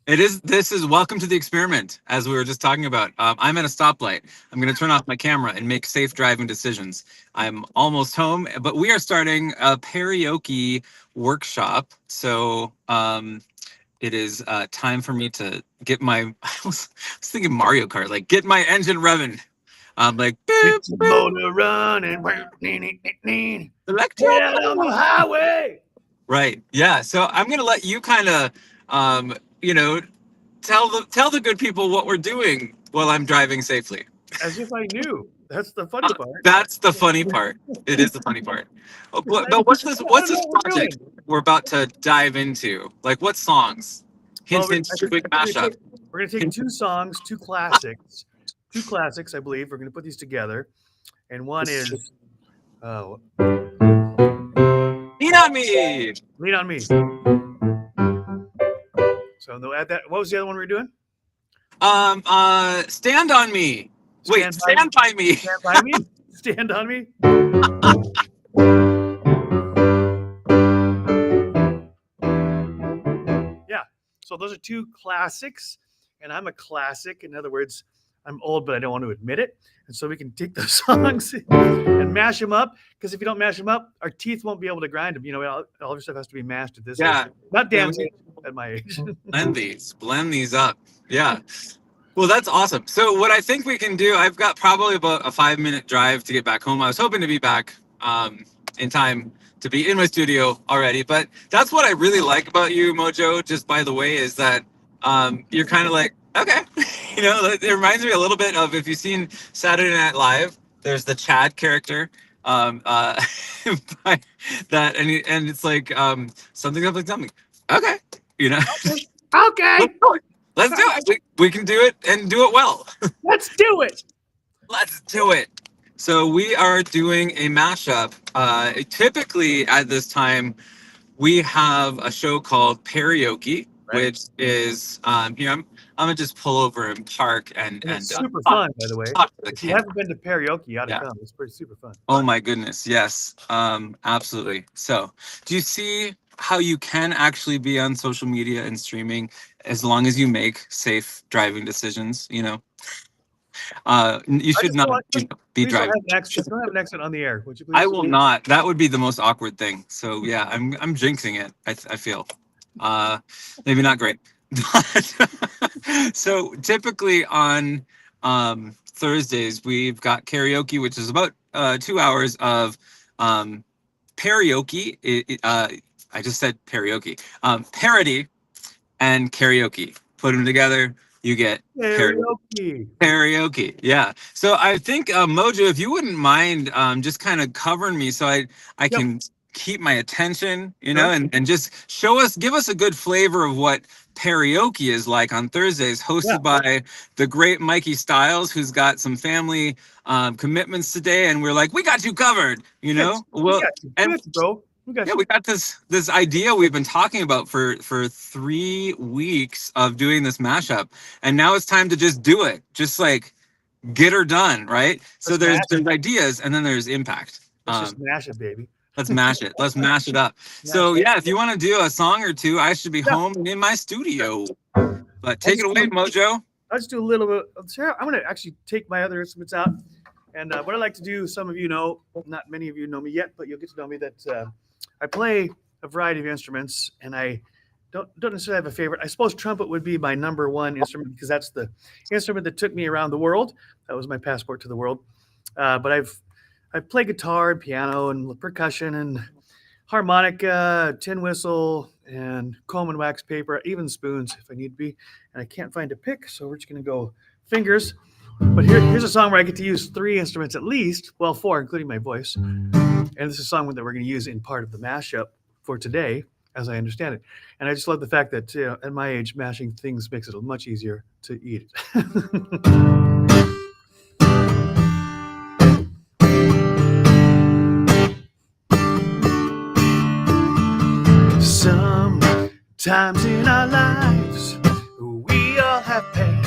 It is. This is welcome to the experiment, as we were just talking about. I'm at a stoplight. I'm going to turn off my camera and make safe driving decisions. I'm almost home, but we are starting a karaoke workshop. So it is time for me to get my. I was thinking Mario Kart, like get my engine revving. Like Get beep, the beep, motor running. electro. Get on the highway. Right. Yeah. So I'm going to let you kind of, you know, tell the good people what we're doing while I'm driving safely. As if I knew. That's the funny part. That's the funny part. It is the funny part. Oh, It's but what's this? I What's don't know this what we're project doing. we're about to dive into? Like, what songs? Well, Hint, hint, quick mashup. we're gonna take Hint. two songs, two classics, I believe. We're gonna put these together, and one is uh, Lean on me. "Lean on Me." So they'll add that. What was the other one we were doing? Stand on me. Wait, Stand by, stand by me. stand by me, stand on me. Yeah. So those are two classics, and I'm a classic. In other words, I'm old, but I don't want to admit it. And so we can take those songs and mash them up. Because if you don't mash them up, our teeth won't be able to grind them. You know, all your stuff has to be mashed at this Yeah. age. Not Yeah, Dan's age, at my age. blend these up. Yeah. Well, that's awesome. So what I think we can do, I've got probably about a 5-minute drive to get back home. I was hoping to be back in time to be in my studio already, but that's what I really like about you, Mojo. Just by the way, is that you're kind of like, okay, it reminds me a little bit of if you've seen Saturday Night Live. There's the Chad character, by that, and it's like something up like something. Okay, you know. Okay, Let's do it. We can do it and do it well. let's do it. Let's do it. So we are doing a mashup. Typically at this time, we have a show called Karaoke, Right. which is here. I'm gonna just pull over and park and It's super fun, by the way. talk to the If you camera. haven't been to karaoke, you ought to Yeah. come. It's pretty super fun. Oh my goodness, yes, absolutely. So, do you see how you can actually be on social media and streaming as long as you make safe driving decisions? You I should just don't not want, be please driving. don't have an accent on the air, would you please? I will not. That would be the most awkward thing. So yeah, I'm jinxing it. I feel, maybe not great. So typically on Thursdays we've got karaoke, which is about 2 hours of karaoke. I just said karaoke. Parody and karaoke. Put them together, you get Karaoke. karaoke. Yeah. So I think Mojo, if you wouldn't mind just kind of covering me so I Yep. can keep my attention, Sure. and just give us a good flavor of what karaoke is like on Thursdays, hosted by the great Mikey Styles, who's got some family commitments today, and we're like, we got you covered, Yes, Well, and we got you, bro. We got yeah, you. we got this idea we've been talking about for 3 weeks of doing this mashup, and now it's time to just do it. Just like get her done, right? So Let's there's ideas, and then there's impact. Let's just mash it, baby. Let's mash it. Let's mash it up. Yeah. So yeah, if you want to do a song or two, I should be home and in my studio. But take it away, Mojo. I'll just do a little bit. I'm going to actually take my other instruments out. And what I like to do, some of you know, not many of you know me yet, but you'll get to know me, that I play a variety of instruments, and I don't necessarily have a favorite. I suppose trumpet would be my number one instrument because that's the instrument that took me around the world. That was my passport to the world. But I play guitar and piano and percussion and harmonica, tin whistle, and comb and wax paper, even spoons if I need to be. And I can't find a pick, so we're just going to go fingers. But here's a song where I get to use 3 instruments at least, well, 4, including my voice. And this is a song that we're going to use in part of the mashup for today, as I understand it. And I just love the fact that at my age, mashing things makes it much easier to eat it. Sometimes in our lives, we all have pain,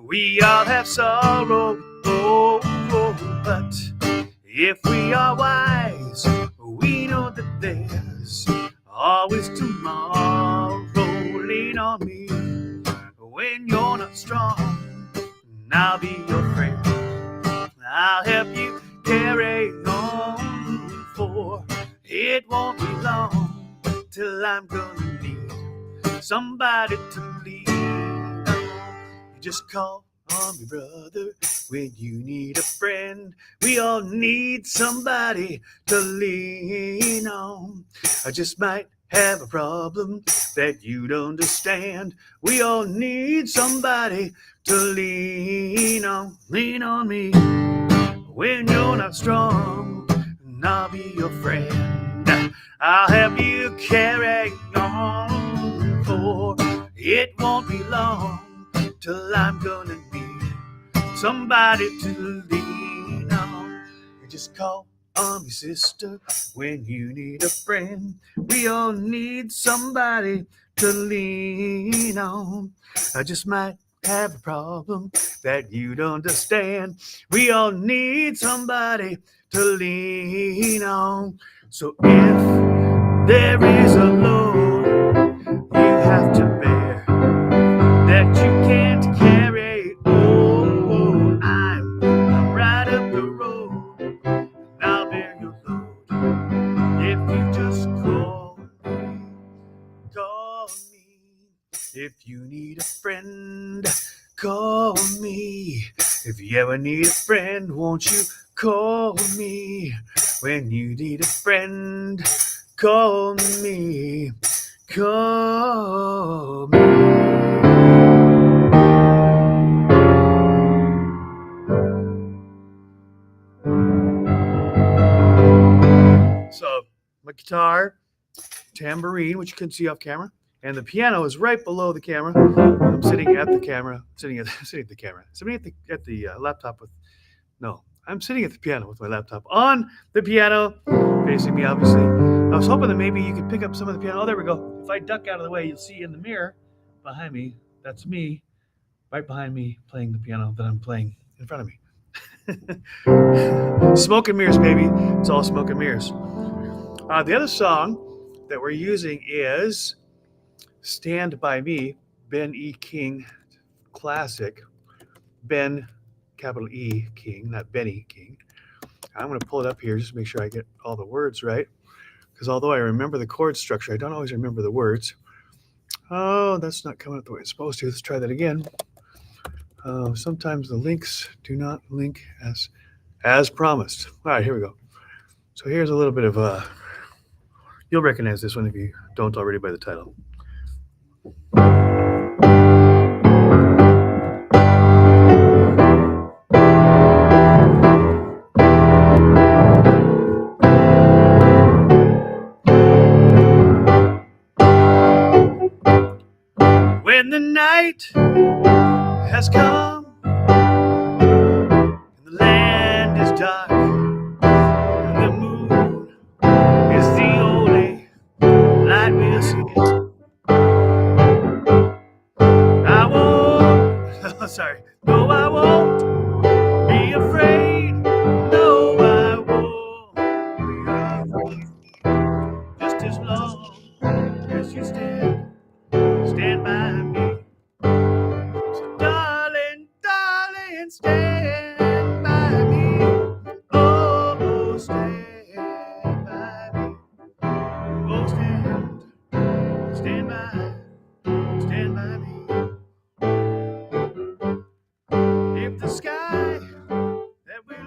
we all have sorrow, but if we are wise, we know that there's always tomorrow. Lean on me. when you're not strong. And I'll be your friend. I'll help you carry on, for it won't be long till I'm gonna need somebody to lean on. You just call on me, brother, when you need a friend. We all need somebody to lean on. I just might have a problem that you don't understand. We all need somebody to lean on. Lean on me when you're not strong, and I'll be your friend. I'll help you carry on, for it won't be long till I'm gonna need somebody to lean on. You just call on me, sister, when you need a friend. We all need somebody to lean on. I just might have a problem that you don't understand. We all need somebody to lean on. So if there is a load you have to bear that you can't carry, oh, I'm right up the road, and I'll bear your load. If you just call me. If you need a friend, call me. If you ever need a friend, won't you call me? When you need a friend, call me. Call me. So, my guitar, tambourine, which you can see off camera, and the piano is right below the camera. I'm sitting at the camera, sitting at the laptop with, no, I'm sitting at the piano with my laptop on the piano, facing me, obviously. I was hoping that maybe you could pick up some of the piano. Oh, there we go. If I duck out of the way, you'll see in the mirror behind me, that's me, right behind me, playing the piano that I'm playing in front of me. Smoke and mirrors, baby. It's all smoke and mirrors. The other song that we're using is Stand By Me, Ben E. King classic. Ben, capital E, King, not Benny King. I'm going to pull it up here just to make sure I get all the words right. Because although I remember the chord structure, I don't always remember the words. Oh, that's not coming up the way it's supposed to. Let's try that again. Sometimes the links do not link as promised. All right, here we go. So here's a little bit of you'll recognize this one if you don't already by the title. When the night has come and the land is dark and the moon is the only light we'll see, I won't, sorry, no, I won't be afraid, no, I won't be afraid, just as long as you stand by me. So darling, darling, stand by me. Oh, stand by me. Oh, stand by me. If the sky that we're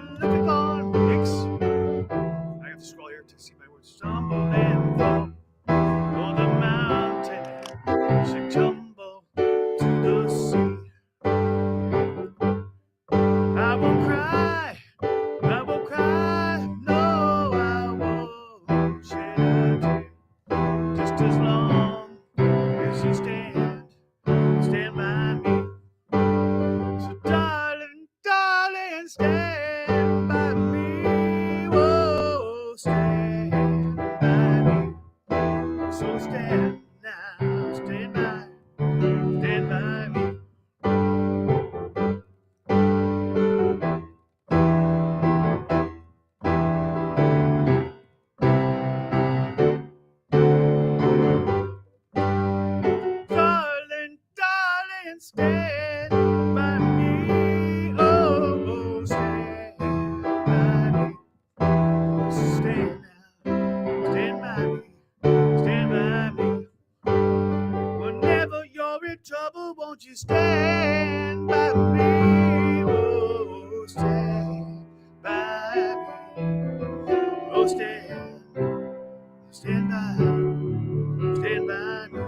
stand by me. Oh, stand by me. Stand now. Stand by me. Stand by me. Whenever you're in trouble, won't you stand by me? Oh, stand by me. Oh, stand by, stand by me.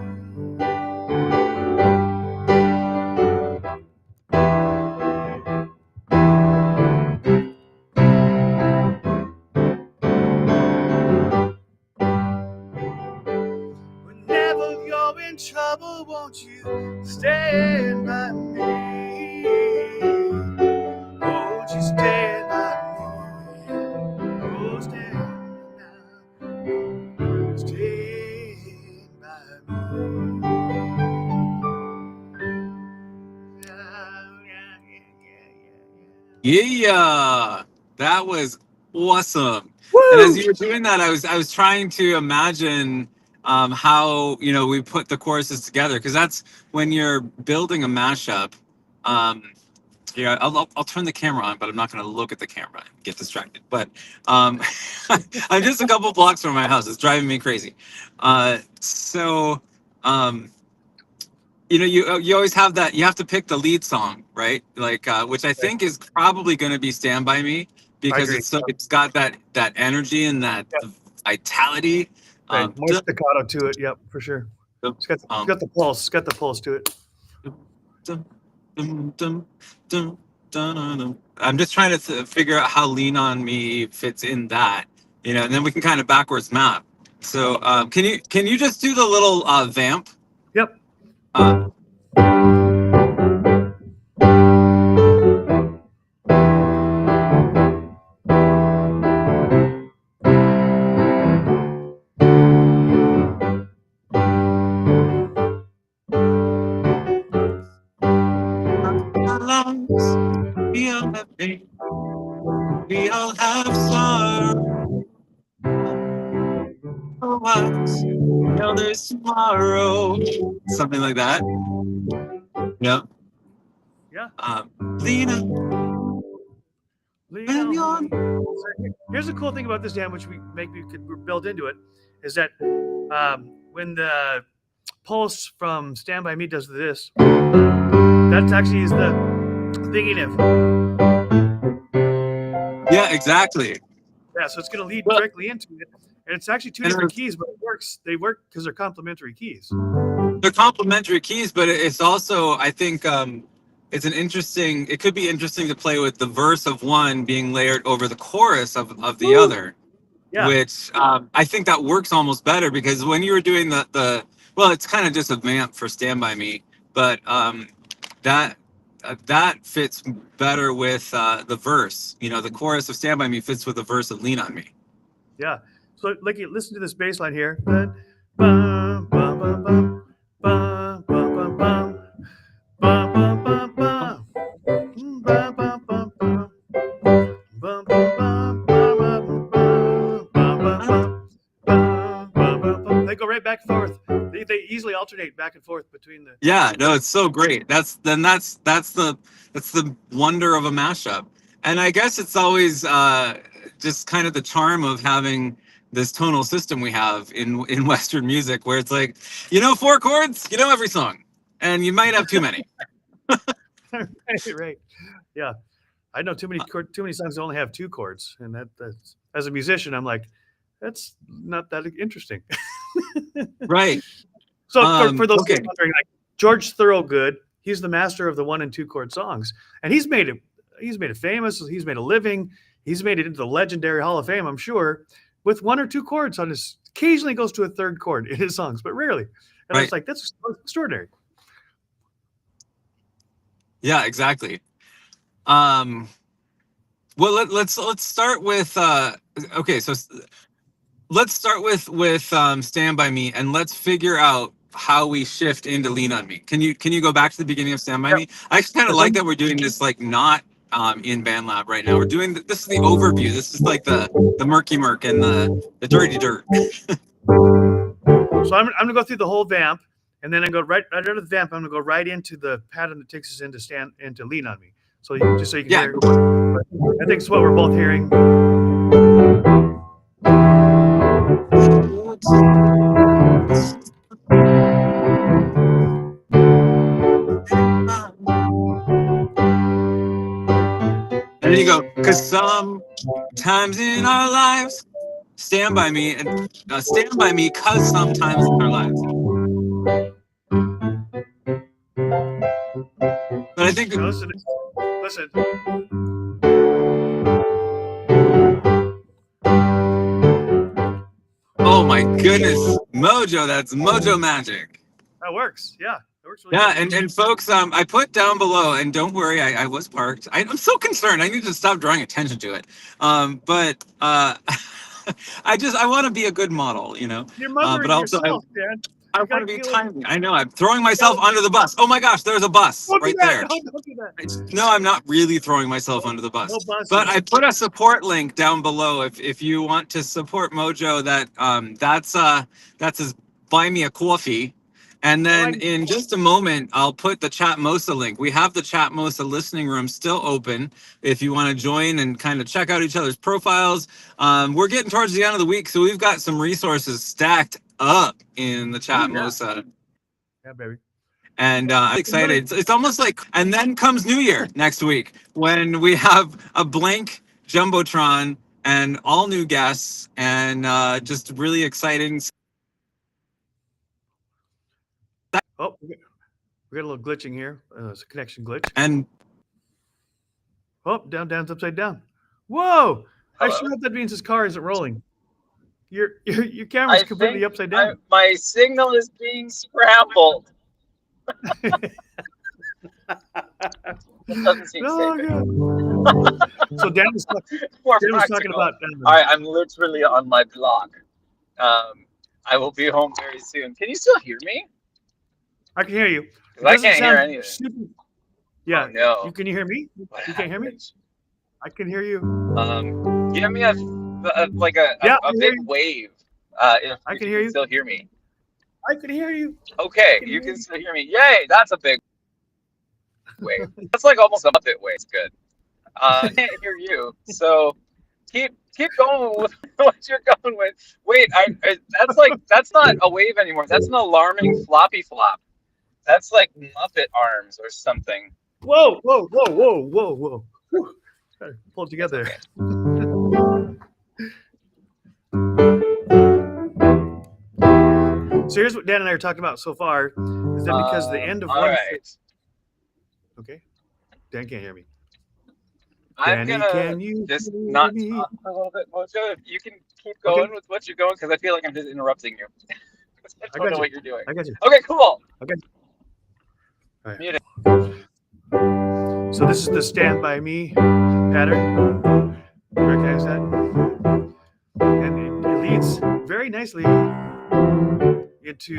Whenever you're in trouble, won't you stand by me? Won't you stand by me? Oh, stand now. Stand by me. Yeah, that was awesome. And as Woo! you were doing that, I was trying to imagine how we put the choruses together, because that's when you're building a mashup. Um, yeah, I'll turn the camera on, but I'm not going to look at the camera and get distracted. But um, I'm just a couple blocks from my house. It's driving me crazy. So. You always have that. You have to pick the lead song, right? Like, which I Okay. think is probably going to be "Stand by Me" I because agree. it's got that energy and that Yep. vitality. Right. More Dun, staccato to it. Yep, for sure. dun, It's got the pulse. It's got the pulse to it. dun, dun, dun, dun, dun, dun, dun. I'm just trying to figure out how "Lean on Me" fits in that, and then we can kind of backwards map. So, can you just do the little vamp? Yep. Uh, lungs, we all have pain, we all have sorrow. Us, there's tomorrow, something like that. Yeah. Yeah. Lena, Lean when on you're me. Here's the cool thing about this jam, which we could build into it, is that when the pulse from "Stand by Me" does this, that actually is the thinking of. yeah, exactly. Yeah, so it's going to lead Well, directly into it, and it's actually two and different keys, but it works. They work because they're complementary keys. they're complementary keys, but it's also, I think, it could be interesting to play with the verse of one being layered over the chorus of the Woo! other, Yeah, which I think that works almost better, because when you were doing well, it's kind of just a vamp for "Stand by Me," but that that fits better with the verse. The chorus of "Stand by Me" fits with the verse of "Lean on Me." yeah. So, like, you listen to this bass line here. Bum, bum, bum, bum, bum, bum, bum, bum, bum, bum, bum, bum. Bum, bum, bum, bum. Bum, bum, bum, bum, bum, bum, bum, bum, bum. They go right back and forth. They easily alternate back and forth between the Yeah, two no, verses. it's so great. That's the wonder of a mashup. And I guess it's always just kind of the charm of having this tonal system we have in Western music, where it's like, four chords, every song, and you might have too many. Right. Yeah. I know too many songs that only have two chords, and that's as a musician, I'm like, that's not that interesting. Right. So for those Okay. wondering, like George Thorogood, he's the master of the 1 and 2 chord songs, and he's made it famous. He's made a living. He's made it into the legendary Hall of Fame, I'm sure, with 1 or 2 chords on his. Occasionally goes to a third chord in his songs, but rarely. And I was Right. like, that's extraordinary. Yeah, exactly. Um, well, let's start with okay, so let's start with "Stand by Me," and let's figure out how we shift into "Lean on Me." Can you go back to the beginning of "Stand by Yep. Me"? I actually kind of This like one? that we're doing this, like, not in BandLab right now. We're doing this is the overview. This is like the murky and the dirty dirt. So I'm gonna go through the whole vamp, and then I go right out of the vamp. I'm gonna go right into the pattern that takes us into stand into lean on me. So just so you can Yeah, hear. I think it's what we're both hearing. and then you go, because sometimes in our lives, stand by me and stand by me, because sometimes in our lives. But I think, Now listen. oh my goodness, Mojo, that's Mojo magic. That works. Yeah, that works really Yeah, good. and folks, I put down below, and don't worry, I was parked. I'm so concerned. I need to stop drawing attention to it. But I want to be a good model, you know. You're But mothering also, yourself, man. I You want gotta to be get like, timely. I know I'm throwing myself under the bus. Oh my gosh, there's a bus don't do right that. there. Don't do that. No, I'm not really throwing myself under the bus. No But buses. I put a support link down below if you want to support Mojo. That's his buy me a coffee. And then in just a moment, I'll put the Chat Mosa link. We have the Chat Mosa listening room still open if you want to join and kind of check out each other's profiles. We're getting towards the end of the week, so we've got some resources stacked up in the Chat Mosa. Yeah, baby. And I'm excited. It's almost like, and then comes New Year next week when we have a blank Jumbotron and all new guests and just really exciting. Oh, we got a little glitching here. It's a connection glitch. And Oh, down's upside down. Whoa! I Hello? sure hope that means his car isn't rolling. Your camera's completely upside down. My signal is being scrambled. It doesn't seem safe. So Dan was More talking practical. about. All right, I'm literally on my block. I will be home very soon. Can you still hear me? I can hear you. It Because I doesn't can't hear sound anything. super. Yeah. Oh, no. You can hear me? What You can't hear me? happened? I can hear you. Give me a big wave. If I you can hear you. still hear me. I can hear you. Okay, you can still hear me. Yay, that's a big wave. That's like almost a Muppet wave. It's good. I can't hear you, so keep going with what you're going with. Wait, that's not a wave anymore. That's an alarming floppy flop. That's like Muppet arms or something. Whoa! Whew. Gotta pull it together. So here's what Dan and I are talking about so far. Is that because the end of all one? Right. Okay. Dan can't hear me. I'm Danny, gonna can you just hear not me? talk for a little bit, Mojo. If you can keep going with what you're going, because I feel like I'm just interrupting you. I don't know what you're doing. I got you. Okay, cool. Okay. All right. Mute it. So this is the Stand By Me pattern. Recognize that? And it leads very nicely into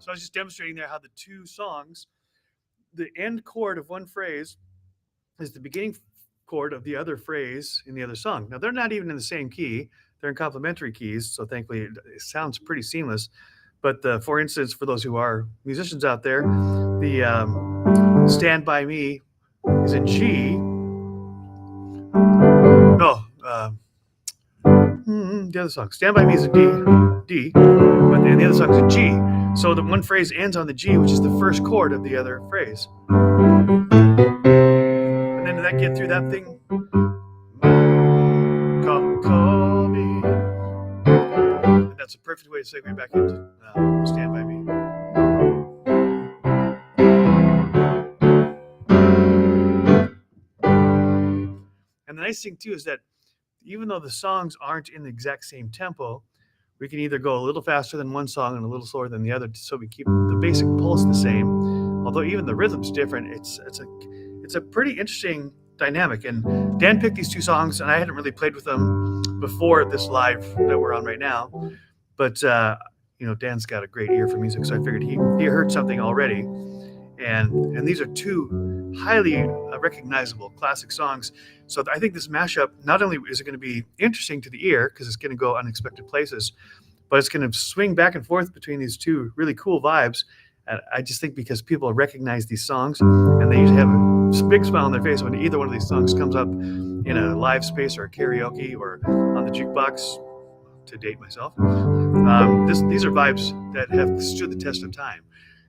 So I was just demonstrating there how the two songs, the end chord of one phrase is the beginning chord of the other phrase in the other song. Now, they're not even in the same key. They're in complementary keys, so thankfully it sounds pretty seamless. But for instance, for those who are musicians out there, the Stand By Me is in G. No, the other song, Stand By Me is in D, but the other song is in G. So the one phrase ends on the G, which is the first chord of the other phrase. And then did that get through that thing? Call me. And that's a perfect way to segue back into Stand By Me. And the nice thing too is that even though the songs aren't in the exact same tempo, we can either go a little faster than one song and a little slower than the other, so we keep the basic pulse the same. Although even the rhythm's different, it's it's a pretty interesting dynamic. And Dan picked these two songs, and I hadn't really played with them before this live that we're on right now. But Dan's got a great ear for music, so I figured he heard something already. And these are two highly recognizable classic songs. So I think this mashup, not only is it going to be interesting to the ear because it's going to go unexpected places, but it's going to swing back and forth between these two really cool vibes. And I just think because people recognize these songs and they usually have a big smile on their face when either one of these songs comes up in a live space or a karaoke or on the jukebox, to date myself. These are vibes that have stood the test of time.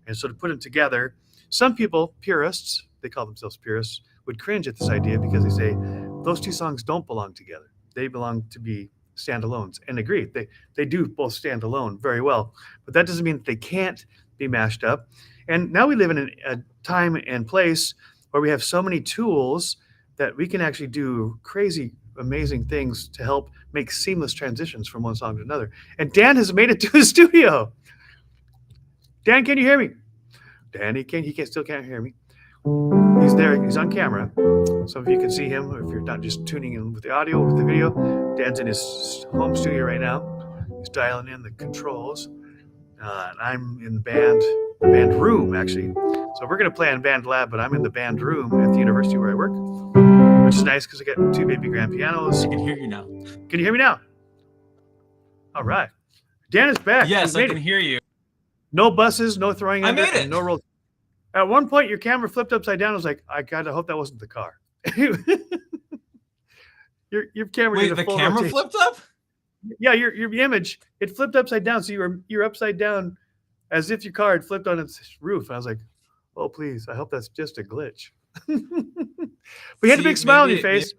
And so to put them together, some people, purists, they call themselves purists, would cringe at this idea because they say those two songs don't belong together. They belong to be standalones. And agree, they do both stand alone very well. But that doesn't mean that they can't be mashed up. And now we live in a time and place where we have so many tools that we can actually do crazy, amazing things to help make seamless transitions from one song to another. And Dan has made it to the studio. Dan, can you hear me? Dan, still can't hear me. He's there. He's on camera. Some of you can see him if you're not just tuning in with the audio, with the video. Dan's in his home studio right now. He's dialing in the controls. And I'm in the band room, actually. So we're going to play on Band Lab, but I'm in the band room at the university where I work, which is nice because I got two baby grand pianos. I can hear you now. Can you hear me now? All right. Dan is back. Yes, I can hear you. No buses, no throwing I under, made it. and no roll. At one point, your camera flipped upside down. I was like, I gotta hope that wasn't the car. your camera. Wait, did a the full camera rotation. flipped up? Yeah, your image, it flipped upside down. So you're upside down as if your car had flipped on its roof. I was like, oh, please. I hope that's just a glitch. But you had a big smile on your face.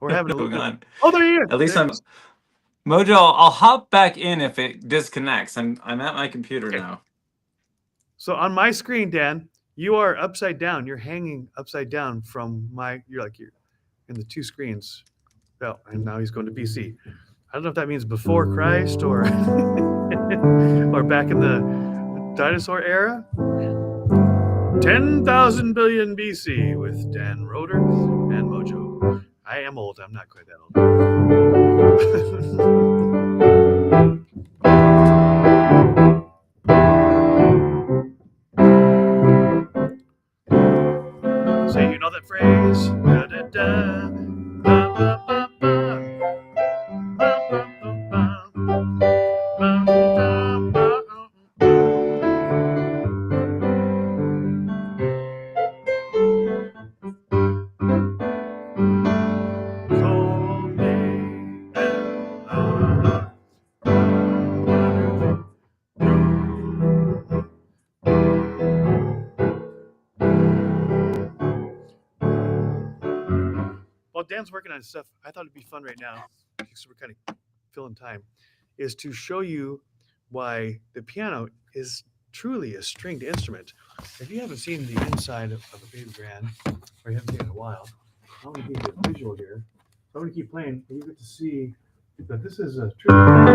We're having a little on. Oh, there you are. At least there I'm Mojo. I'll hop back in if it disconnects. I'm at my computer now. So on my screen, Dan, you are upside down. You're hanging upside down from you're in the two screens. Oh, and now he's going to BC. I don't know if that means before Christ or or back in the dinosaur era. 10,000 billion BC with Dan Roeder and Mojo. I am old. I'm not quite that old. Say, you know that phrase? Da, da, da, ba, ba, ba, ba. While Dan's working on stuff, I thought it'd be fun right now, because we're kind of filling time, is to show you why the piano is truly a stringed instrument. If you haven't seen the inside of a baby grand, or you haven't seen it in a while, I'm going to give you a visual here. So I'm going to keep playing, and you get to see that this is a true stringed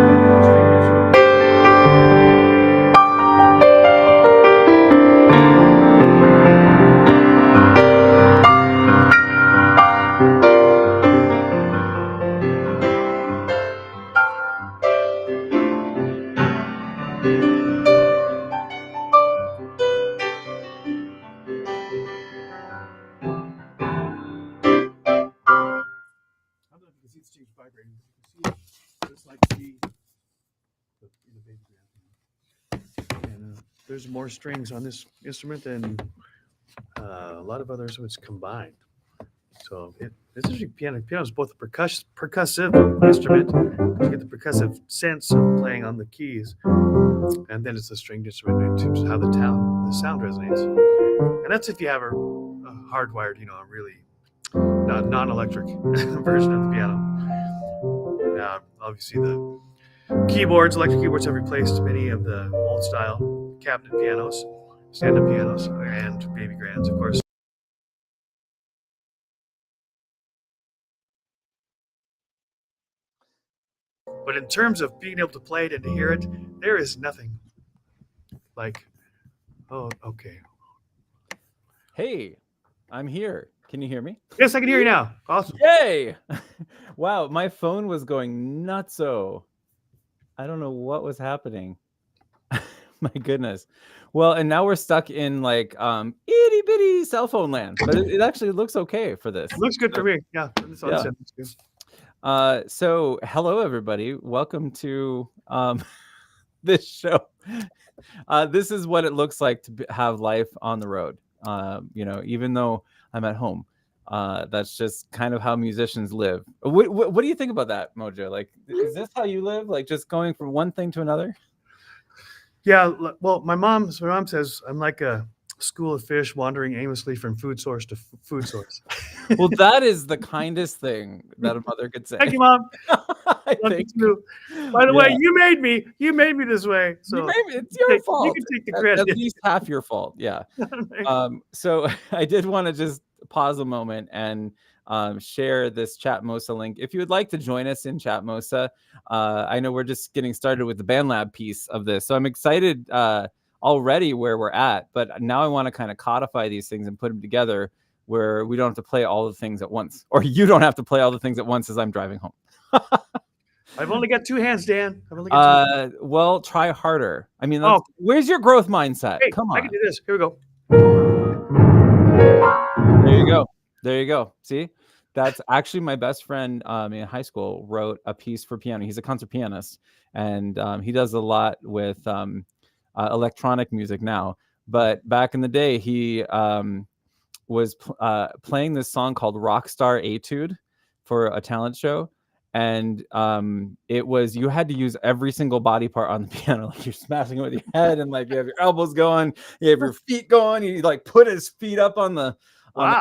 instrument. Vibrating. You can see just like the baby grand. And there's more strings on this instrument than a lot of others which combined. So this is piano. Piano is both a percussive instrument. You get the percussive sense of playing on the keys, and then it's a stringed instrument in terms of how the sound resonates. And that's if you have a hardwired, a really non-electric version of the piano. Now, obviously, the electric keyboards have replaced many of the old style cabinet pianos, stand-up pianos, and baby grands, of course. But in terms of being able to play it and to hear it, there is nothing like Oh, okay. Hey, I'm here. Can you hear me? Yes, I can hear you now. Awesome. Yay! Wow, my phone was going nutso. I don't know what was happening. My goodness. Well, and now we're stuck in like itty bitty cell phone land, but it actually looks okay for this. It looks good for me. Yeah. So hello everybody. Welcome to this show. This is what it looks like to have life on the road. Even though I'm at home. That's just kind of how musicians live. What do you think about that, Mojo? Like, is this how you live? Like, just going from one thing to another? Yeah. Well, my mom says I'm like a school of fish wandering aimlessly from food source to food source. Well, that is the kindest thing that a mother could say. Thank you, Mom. I think. By the way, you made me this way. So it's your fault. You can take the credit. At least half your fault. Yeah. So I did want to just pause a moment and share this Chatmosa link. If you would like to join us in Chatmosa, I know we're just getting started with the BandLab piece of this. So I'm excited already where we're at, but now I want to kind of codify these things and put them together where we don't have to play all the things at once, or you don't have to play all the things at once as I'm driving home. I've only got two hands, Dan. Well, try harder. I mean, where's your growth mindset? Hey, come on. I can do this. Here we go. There you go. See, that's actually my best friend in high school wrote a piece for piano. He's a concert pianist, and he does a lot with electronic music now. But back in the day, he was playing this song called Rockstar Etude for a talent show. And it was, you had to use every single body part on the piano. Like you're smashing it with your head, and like you have your elbows going, you have your feet going. He like put his feet up on the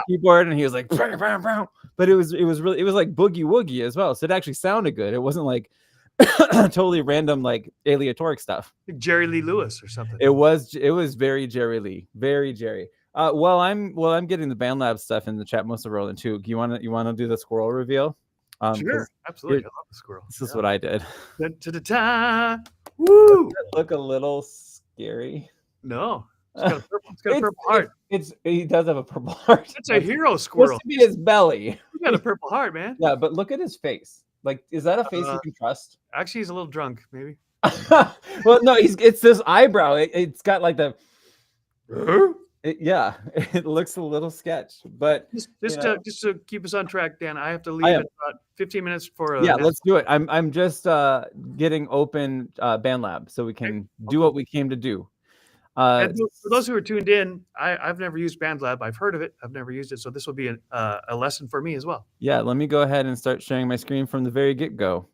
keyboard, and he was like, bam, bam, bam. But it was like boogie woogie as well. So it actually sounded good. It wasn't like totally random like aleatoric stuff. Like Jerry Lee Lewis or something. It was very Jerry Lee, very Jerry. Well, I'm getting the BandLab stuff in the Chatmosa rolling too. You want to do the squirrel reveal? Sure, absolutely. I love the squirrel. This is what I did. Woo! Look a little scary. No, it's got a purple heart. He does have a purple heart. It's a hero squirrel. Supposed to be his belly. He's got a purple heart, man. Yeah, but look at his face. Like, is that a face you can trust? Actually, he's a little drunk, maybe. Well, no, it's this eyebrow. It's got like the. It looks a little sketch, but just to keep us on track, Dan, I have to leave in about 15 minutes for let's do it. I'm just getting open BandLab so we can do what we came to do. And for those who are tuned in, I've never used BandLab. I've heard of it. I've never used it, so this will be a lesson for me as well. Yeah, let me go ahead and start sharing my screen from the very get-go,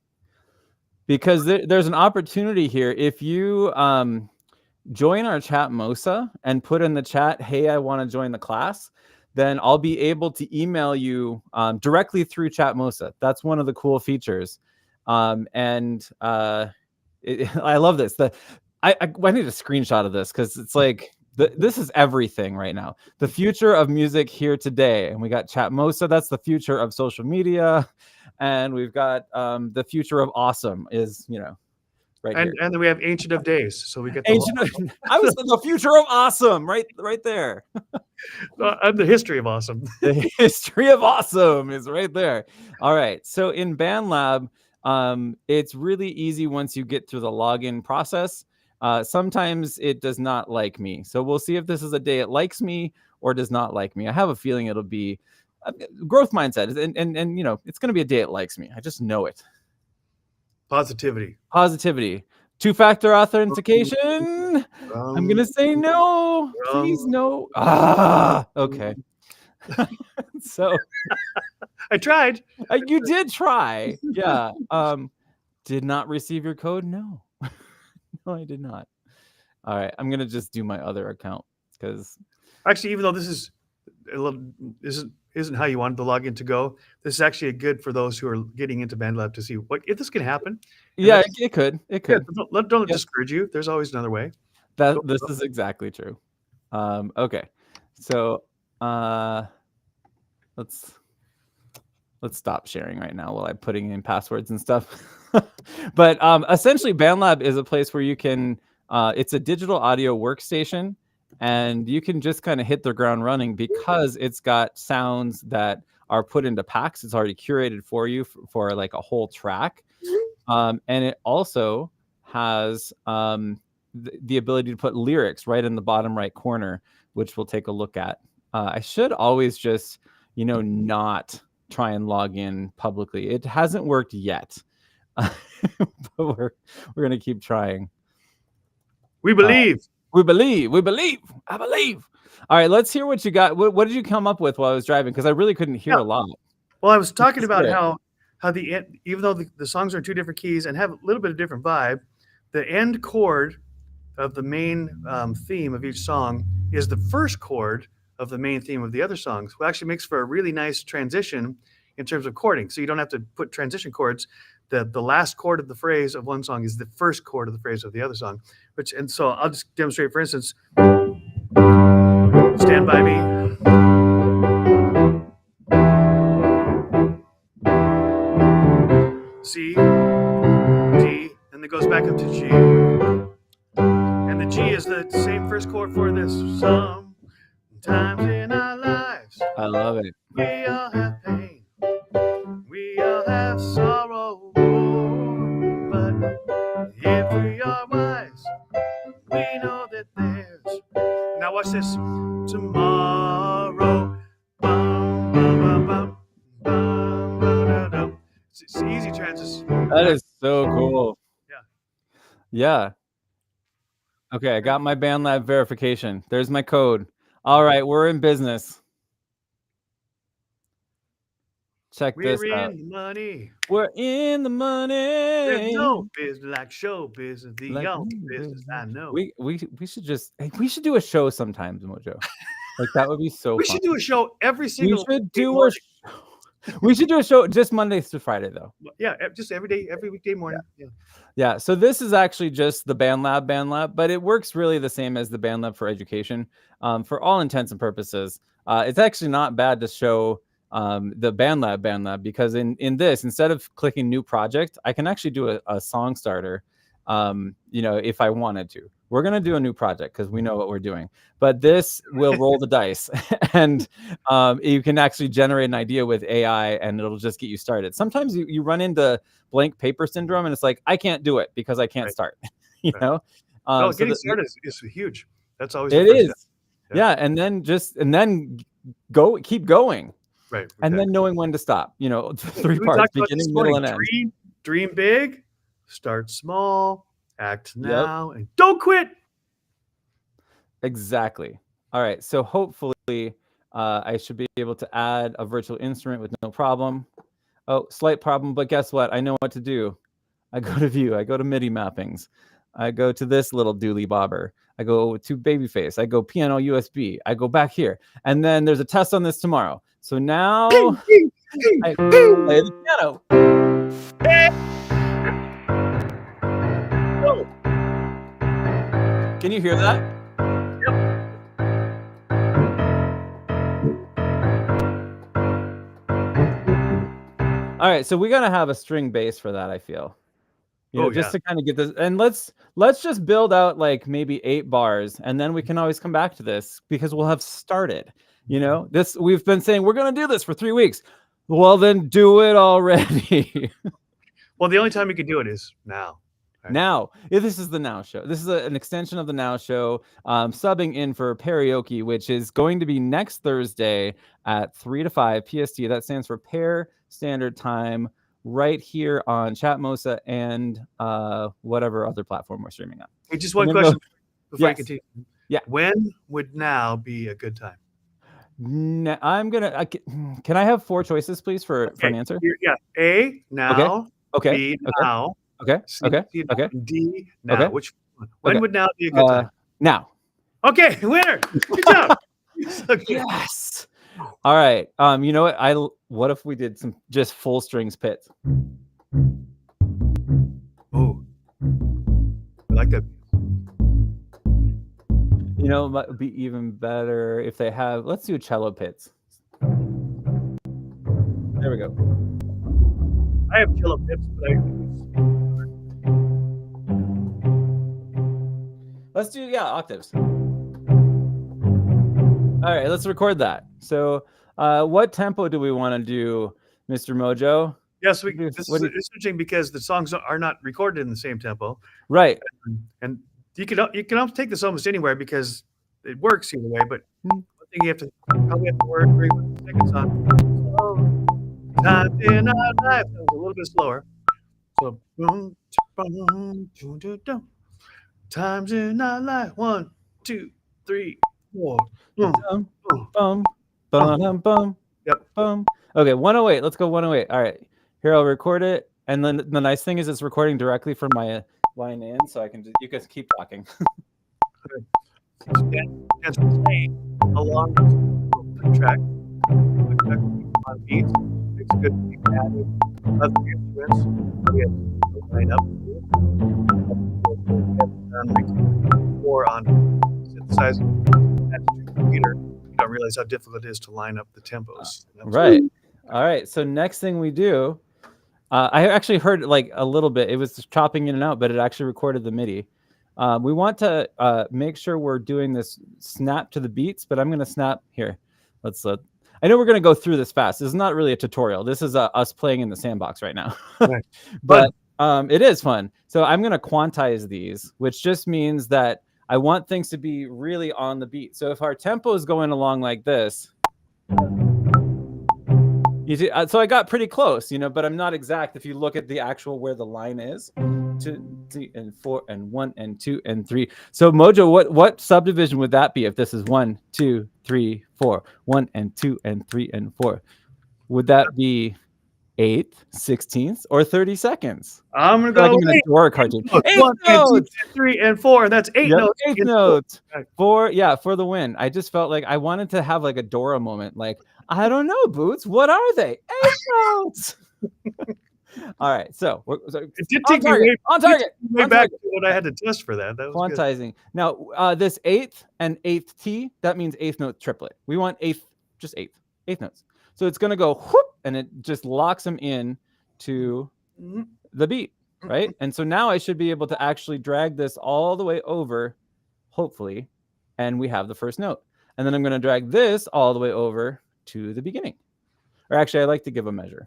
because there's an opportunity here. If you join our Chatmosa and put in the chat, hey, I want to join the class, then I'll be able to email you directly through Chatmosa. That's one of the cool features. I love this. I need a screenshot of this because it's like, this is everything right now. The future of music here today. And we got Chatmosa. That's the future of social media. And we've got the future of awesome is, right here. And then we have Ancient of Days. So we get I was the future of awesome, right there. And the history of awesome. The history of awesome is right there. All right. So in BandLab, it's really easy once you get through the login process. Sometimes it does not like me. So we'll see if this is a day it likes me or does not like me. I have a feeling it'll be growth mindset. And it's going to be a day it likes me. I just know it. Positivity. Two-factor authentication. I'm going to say no. Please no. Okay. So I tried. You did try. Yeah. Did not receive your code? No. No, I did not. All right. I'm going to just do my other account because actually, even though this is isn't how you wanted the login to go, this is actually good for those who are getting into BandLab to see what if this can happen. And yeah, it could. It could. Yeah, don't discourage you. There's always another way. This is exactly true. Okay. So let's stop sharing right now while I'm putting in passwords and stuff. But essentially, BandLab is a place where you can. It's a digital audio workstation, and you can just kind of hit the ground running because it's got sounds that are put into packs. It's already curated for you for like a whole track. And it also has the ability to put lyrics right in the bottom right corner, which we'll take a look at. I should always just, not try and log in publicly. It hasn't worked yet, but we're going to keep trying. We believe. We believe. I believe. All right, let's hear what you got. What did you come up with while I was driving? Because I really couldn't hear a lot. Well, I was talking about how the end, even though the songs are 2 different keys and have a little bit of different vibe, the end chord of the main theme of each song is the first chord of the main theme of the other songs, which actually makes for a really nice transition in terms of chording. So you don't have to put transition chords. The last chord of the phrase of one song is the first chord of the phrase of the other song. And so I'll just demonstrate. For instance, Stand By Me. C, D, and it goes back up to G. And the G is the same first chord for this. Sometimes in our lives, I love it. we all have pain. We all have sorrow. But if we are wise, we know that there's. Now watch this. Tomorrow. Bum, bum, bum, bum, bum, bum, bum. It's easy transition. That is so cool. Yeah. Yeah. Okay, I got my BandLab verification. There's my code. All right, we're in business. Check this out. We're in the money. We're in the money. There's no business like show business, the Like only business I know. We should do a show sometimes, Mojo. Like that would be so We fun. should do a show every single. We should do a show just Mondays to Friday though. Yeah, just every day, every weekday morning. Yeah. So this is actually just the BandLab, but it works really the same as the BandLab for education. For all intents and purposes, it's actually not bad to show the BandLab because in this, instead of clicking new project, I can actually do a song starter. If I wanted to. We're going to do a new project because we know what we're doing, but this will roll the dice and you can actually generate an idea with AI and it'll just get you started. Sometimes you run into blank paper syndrome and it's like, I can't do it because I can't start, know? Getting started is huge. That's always it is. Yeah. And then keep going. Right. Exactly. And then knowing when to stop, 3 parts, beginning, middle, and end. Dream big, start small, act now, and don't quit. Exactly. All right. So hopefully I should be able to add a virtual instrument with no problem. Oh, slight problem, but guess what? I know what to do. I go to view. I go to MIDI mappings. I go to this little dooley bobber. I go to Babyface. I go piano USB. I go back here. And then there's a test on this tomorrow. So now I play the piano. Can you hear that? All right, so we gotta have a string bass for that. I feel, just to kind of get this. And let's just build out like maybe 8 bars, and then we can always come back to this because we'll have started. This we've been saying we're gonna do this for 3 weeks. Well, then do it already. Well, the only time you can do it is now. Right. Now, this is the Now Show. This is an extension of the Now Show, subbing in for Karaoke, which is going to be next Thursday at 3 to 5 PST. That stands for Pair Standard Time, right here on Chatmosa and whatever other platform we're streaming on. Hey, just one question before I continue. Yeah. When would now be a good time? I'm gonna. Can I have 4 choices, please, for an answer? Yeah. A, now. Okay. B, now. Okay. C, okay. D, now. Okay. Which one? When would now be a good time? Now. Okay, winner. Good job. Okay. Yes. All right. You know what? What if we did some just full strings pits? Oh, I like that. It might be even better if they have. Let's do cello pits. There we go. I have cello pits, but let's do octaves. All right, let's record that. So, what tempo do we want to do, Mr. Mojo? Yes, What do you- this what is do you- interesting because the songs are not recorded in the same tempo, right. and you can also take this almost anywhere because it works either way. But one thing you have to probably have to worry with the second song. Time in our life. That was a little bit slower. So boom, boom, boom, boom, boom. Times in our life. 1, 2, 3, 4. Boom, Bum, boom. bum, bum, bum, Yep. bum. Okay, 108. Let's go 108. All right. Here, I'll record it. And then the nice thing is it's recording directly from my line in, so I can just, you guys keep talking. As we're playing along the track on beats, it's good to be added other instruments. We have to line up. Or on synthesizing at the computer, you don't realize how difficult it is to line up the tempos. Right. All right. So next thing we do, I actually heard like a little bit. It was chopping in and out, but it actually recorded the MIDI. We want to make sure we're doing this snap to the beats, but I'm going to snap here. Let's. I know we're going to go through this fast. This is not really a tutorial. This is us playing in the sandbox right now. Right. But it is fun. So I'm going to quantize these, which just means that I want things to be really on the beat. So if our tempo is going along like this, you see, so I got pretty close, but I'm not exact. If you look at the actual where the line is, 2, 3, and 4, and 1, and 2, and 3. So Mojo, what subdivision would that be if this is 1, 2, 3, 4, 1, and 2, and 3, and 4? Would that be 8th, 16th, or 30 seconds? I'm gonna Like go I'm in a Dora cartoon. 1, 2, and 3, and 4. And that's 8 notes. 8th note. 4, for the win. I just felt like I wanted to have like a Dora moment. Like, I don't know, Boots. What are they? 8 notes. All right. So it did take me on target. Way back to what I had to test for that. That was quantizing. Good. Now, this 8th and 8th T, that means 8th note triplet. We want 8th, just 8th notes. So it's going to go whoop, and it just locks them in to the beat, right? And so now I should be able to actually drag this all the way over, hopefully, and we have the first note. And then I'm going to drag this all the way over to the beginning. Or actually, I like to give a measure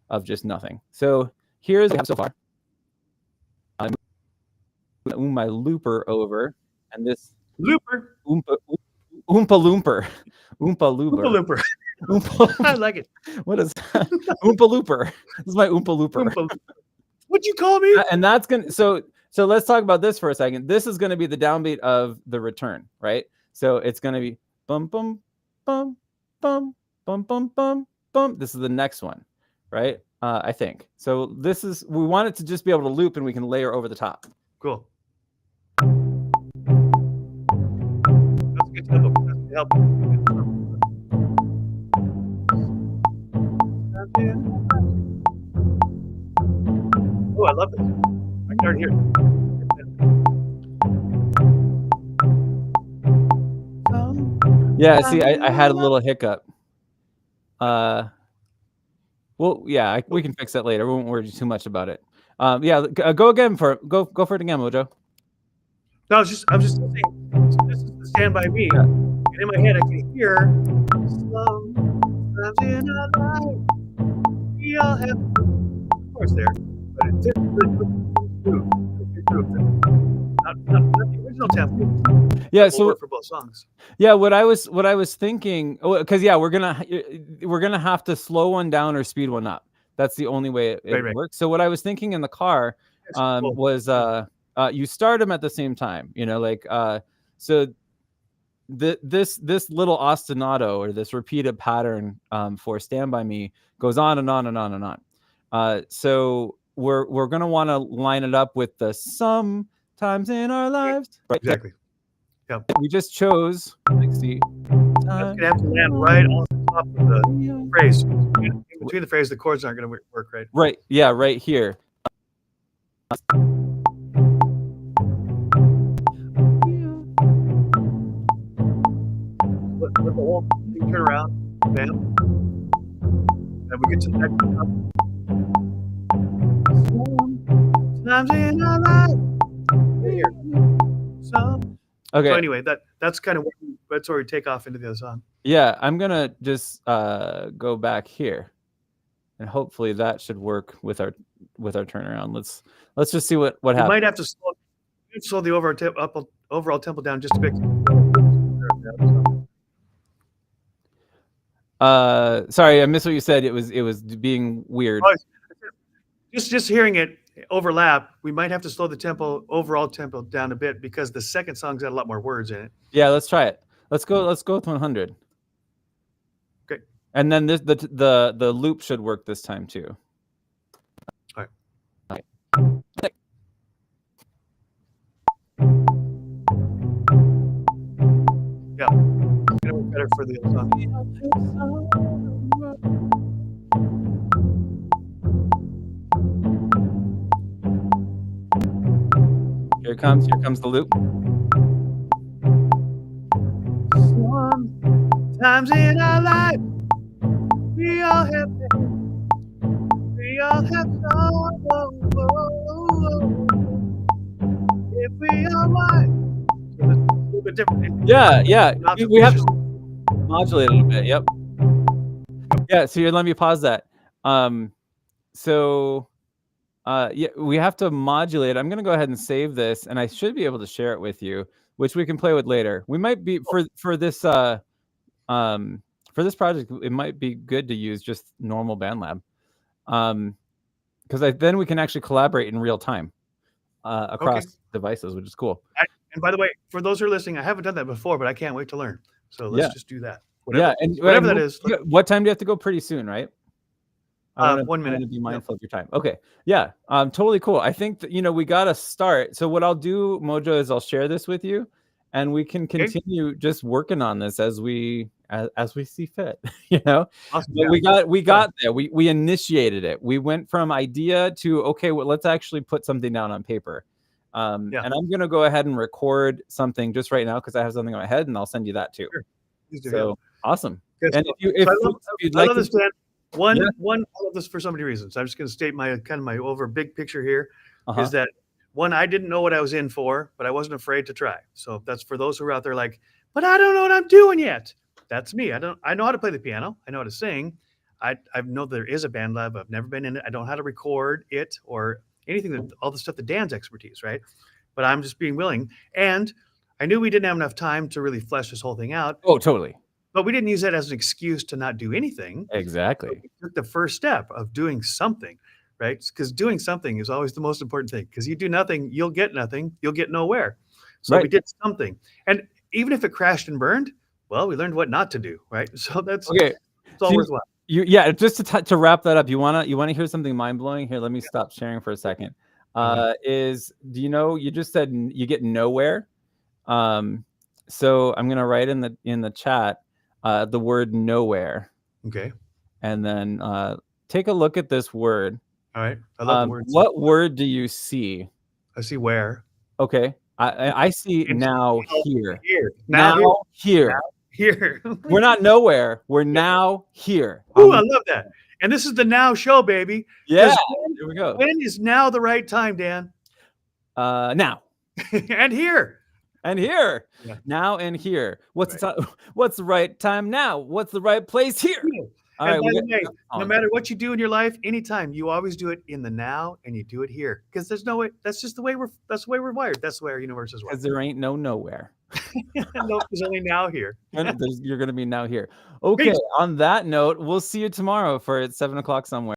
of just nothing. So here's what we have so far. I'm going to my looper over, and this looper. Oompa Looper. Oompa Looper. I like it. What is that? Oompa Looper. This is my Oompa Looper. What'd you call me? And that's gonna so let's talk about this for a second. This is gonna be the downbeat of the return, right? So it's gonna be bum bum bum bum bum bum bum bum. This is the next one, right? I think. So we want it to just be able to loop and we can layer over the top. Cool. That's good tempo. That's help. Oh, I love this. I can already hear it. Yeah, see, I had a little hiccup. Well, yeah, we can fix that later. We won't worry too much about it. Yeah, go again for it. Go for it again, Mojo. No, I'm just saying. So this is the Stand By Me, and in my head I can hear sometimes in our life we all have, of course, there, but it didn't really not the original tempo. Yeah, so for both songs. Yeah, what I was thinking, because we're gonna have to slow one down or speed one up. That's the only way it works. So what I was thinking in the car was you start them at the same time. So this little ostinato or this repeated pattern for Stand By Me goes on and on and on and on. So we're gonna want to line it up with the sometimes in our lives. Right? Exactly. Yeah. We just chose. Let's see. That's gonna have to land right on top of the phrase. In between the phrase, the chords aren't gonna work right. Right. Yeah. Right here. Let the whole thing turn around, bam, and we get to the next one. Sometimes in our life. Here. So okay. So anyway, that's kind of that's where we take off into the other song. Yeah, I'm gonna just go back here, and hopefully that should work with our turnaround. Let's just see what You happens. might have to slow the overall tempo down just a bit. Sorry, I missed what you said. It was being weird. Oh, just hearing it overlap, we might have to slow the overall tempo down a bit because the second song's got a lot more words in it. Yeah, let's try it. Let's go with 100. Okay. And then the loop should work this time too. All right. Yeah. It'll work better for the other song. Here comes the loop. Sometimes in our life, we all have pain. We all have sorrow. If we are one, so it's a little bit different. Yeah. Not We have vicious. to modulate a little bit. Yep. Yeah. So here, let me pause that. Yeah, we have to modulate. I'm gonna go ahead and save this, and I should be able to share it with you, which we can play with later. We might be for this project. It might be good to use just normal BandLab, because then we can actually collaborate in real time across devices, which is cool. And by the way, for those who are listening, I haven't done that before, but I can't wait to learn. So let's just do that. Whatever that is. What time do you have to go? Pretty soon, right? 1 minute. To be mindful of your time. Okay. Yeah. Totally cool. I think that, we got to start. So what I'll do, Mojo, is I'll share this with you, and we can continue just working on this as we see fit. Awesome. We got there. We initiated it. We went from idea to, okay, well, let's actually put something down on paper. And I'm gonna go ahead and record something just right now because I have something in my head, and I'll send you that too. Sure. Please do, So awesome. Yes, And if you'd I like love to, this, Dan. I love this for so many reasons. I'm just going to state my over big picture here is that one, I didn't know what I was in for, but I wasn't afraid to try. So that's for those who are out there like, but I don't know what I'm doing yet. That's me. I know how to play the piano. I know how to sing. I know there is a BandLab. I've never been in it. I don't know how to record it or anything, all the stuff that Dan's expertise, right? But I'm just being willing. And I knew we didn't have enough time to really flesh this whole thing out. Oh, totally. But we didn't use that as an excuse to not do anything. Exactly. So we took the first step of doing something, right? Because doing something is always the most important thing. Because you do nothing, you'll get nothing. You'll get nowhere. So we did something. And even if it crashed and burned, well, we learned what not to do, right? So that's okay. It's all worthwhile. Just to wrap that up, you wanna hear something mind blowing? Here, let me stop sharing for a second. Do you know you just said you get nowhere? So I'm gonna write in the chat the word nowhere. Okay. And then take a look at this word. All right. I love the words. What word do you see? I see where. Okay. I see now here. Now here. Now here. We're not nowhere. We're now here. Ooh, I love that. And this is the now show, baby. Yeah. Here we go. When is now the right time, Dan? Now. And here. And here. Yeah. Now and here. What's the right time now? What's the right place here? All right, by the way, no matter what you do in your life, anytime, you always do it in the now and you do it here. Because there's no way, that's just the way we're wired. That's the way our universe is wired. Because there ain't nowhere. No, there's only now here. You're going to be now here. Okay, on that note, we'll see you tomorrow for 7 o'clock somewhere.